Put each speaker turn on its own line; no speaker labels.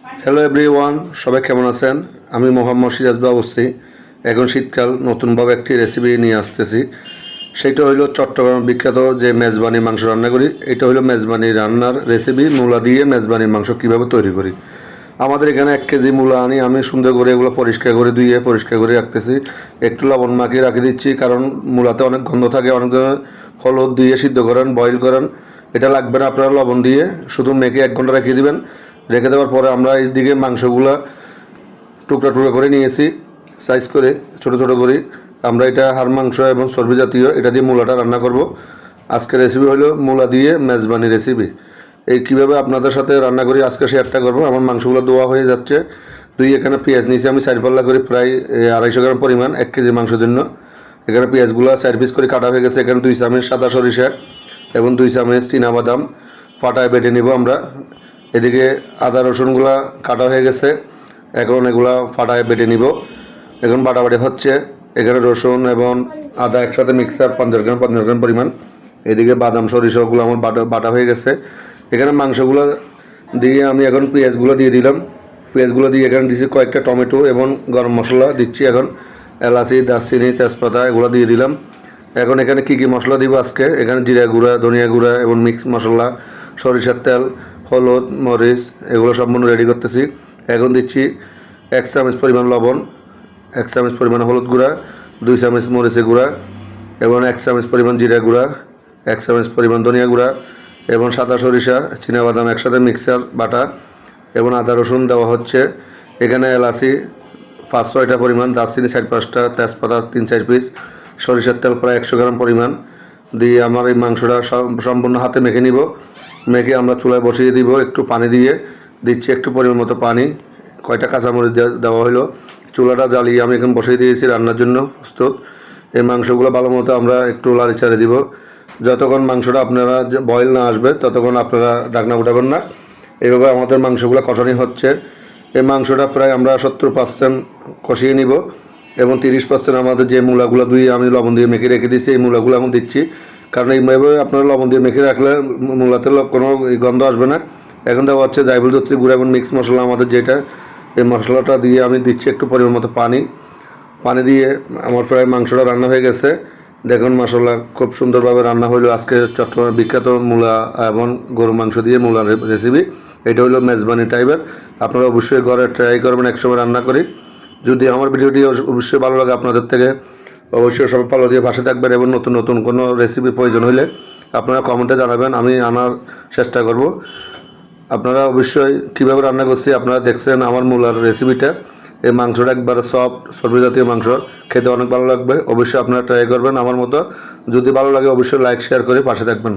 Hello everyone, সবাই কেমন আছেন? আমি মোহাম্মদ সিরাজ বাবুসি। এখন শীতকাল, নতুনভাবে একটি রেসিপি নিয়ে আসতেছি। সেইটা হইলো চট্টগ্রাম বিখ্যাত যে মেজবানি মাংস রান্না করি। এটা হইলো মেজবানি রান্নার রেসিপি। মূলা দিয়ে মেজবানি মাংস কীভাবে তৈরি করি। আমাদের এখানে 1 কেজি মূলা আনি, আমি সুন্দর করে এগুলো পরিষ্কার করে ধুয়ে পরিষ্কার করে রাখতেছি। একটু লবণ মাখিয়ে রাখি দিচ্ছি, কারণ মূলাতে অনেক গন্ধ থাকে। অনেক হলুদ দিয়ে সিদ্ধ করেন, বয়েল করেন, এটা লাগবে না। আপনারা লবণ দিয়ে শুধু মেখে 1 ঘন্টা রেখে দিবেন। রেখে দেওয়ার পরে আমরা এইদিকে মাংসগুলা টুকরা টুকরা করে নিয়েছি, সাইজ করে ছোট ছোট করে। আমরা এটা হাড় মাংস এবং চর্বি জাতীয়, এটা দিয়ে মূলাটা রান্না করব। আজকের রেসিপি হলো মূলা দিয়ে মেজবানি রেসিপি। এই কীভাবে আপনাদের সাথে রান্না করি আজকে শেয়ারটা করবো। আমার মাংসগুলো ধোয়া হয়ে যাচ্ছে। এখানে পেঁয়াজ নিয়েছি আমি 4 পাল্লা করে, প্রায় 250 গ্রাম পরিমাণ 1 কেজি মাংসের জন্য। এখানে পেঁয়াজগুলো 4 পিস করে কাটা হয়ে গেছে। এখানে 2 চামচ সাদা সরিষা এবং 2 চামচ চীনাবাদাম পাটায় বেটে নিব আমরা। এদিকে আদা রসুনগুলা কাটা হয়ে গেছে, এখন এগুলা ফাটায় বেটে নিব। এখন বাটাবাটি হচ্ছে। এখানে রসুন এবং আদা একসাথে মিক্সার 50 গ্রাম পরিমাণ। এদিকে বাদাম সরিষাগুলো আমার বাটা হয়ে গেছে। এখানে মাংসগুলো দিয়ে আমি এখন পেঁয়াজগুলো দিয়ে দিলাম। পেঁয়াজগুলো দিয়ে এখানে দিচ্ছি কয়েকটা টমেটো এবং গরম মশলা দিচ্ছি। এখন এলাচি, দারচিনি, তেজপাতা এগুলো দিয়ে দিলাম। এখন এখানে কী কী মশলা দিব আজকে, এখানে জিরা গুঁড়া, ধনিয়া গুঁড়া এবং মিক্স মশলা, সরিষার তেল, হলুদ, মরিচ এগুলো সম্পূর্ণ রেডি করতেছি। এখন দিচ্ছি 1 চামচ পরিমাণ লবণ, 1 চামচ পরিমাণ হলুদ গুঁড়া, 2 চামচ মরিচের গুঁড়া এবং 1 চামচ পরিমাণ জিরা গুঁড়া, 1 চামচ পরিমাণ ধনিয়া গুঁড়া এবং সাদা সরিষা, চীনাবাদাম একসাথে মিক্সার বাটা এবং আদা রসুন দেওয়া হচ্ছে। এখানে এলাচি 5-6টা পরিমাণ, দারচিনি 4-5টা, তেজপাতা 3-4 পিস, সরিষার তেল প্রায় 100 গ্রাম পরিমাণ দিয়ে আমার এই মাংসটা সম্পূর্ণ হাতে মেখে নিব। মেখে আমরা চুলায় বসিয়ে দিব। একটু পানি দিয়ে দিচ্ছি, একটু পরিমাণ মতো পানি, কয়টা কাঁচামরিচ দেওয়া হলো। চুলাটা জ্বালিয়ে আমি এখন বসিয়ে দিয়েছি রান্নার জন্য প্রস্তুত। এই মাংসগুলো ভালো মতো আমরা একটু লাড়ি চাড়ে দিব। যতক্ষণ মাংসটা আপনারা বয়েল না আসবে ততক্ষণ আপনারা ঢাকনা উঠাবেন না। এইভাবে আমাদের মাংসগুলো কষানি হচ্ছে। এই মাংসটা প্রায় আমরা 70% কষিয়ে নিব এবং 30% আমাদের যে মূলাগুলো ধুয়ে আমি লবণ দিয়ে মেখে রেখে দিচ্ছি, এই মূলাগুলো আমি দিচ্ছি। কারণ এইভাবে আপনারা লবণ দিয়ে মেখে রাখলে মূলাতে কোনো গন্ধ আসবে না। এখন দেওয়া হচ্ছে জায়ফল, জয়িত্রী গুঁড়া এবং মিক্স মশলা আমাদের যেটা, এই মশলাটা দিয়ে আমি দিচ্ছি একটু পরিমাণ মতো পানি দিয়ে আমার প্রায় মাংসটা রান্না হয়ে গেছে। দেখুন মশলা খুব সুন্দরভাবে রান্না হইলো। আজকে চট্টগ্রামের বিখ্যাত মূলা এবং গরু মাংস দিয়ে মূলার রেসিপি। এটা হলো মেজবানি টাইপের। আপনারা অবশ্যই ঘরে ট্রাই করবেন একসময় রান্না করি। যদি আমার ভিডিওটি অবশ্যই ভালো লাগে আপনাদের থেকে, অবশ্যই সবাই ফলো দিয়ে পাশে থাকবেন এবং নতুন নতুন কোনো রেসিপি প্রয়োজন হলে আপনারা কমেন্টে জানাবেন, আমি আনার চেষ্টা করব। আপনারা অবশ্যই কীভাবে রান্না করছি আপনারা দেখছেন আমার মূলার রেসিপিটা। এই মাংসটা একবার সফট চর্বি জাতীয় মাংস, খেতে অনেক ভালো লাগবে। অবশ্যই আপনারা ট্রাই করবেন আমার মতো। যদি ভালো লাগে অবশ্যই লাইক শেয়ার করে পাশে থাকবেন।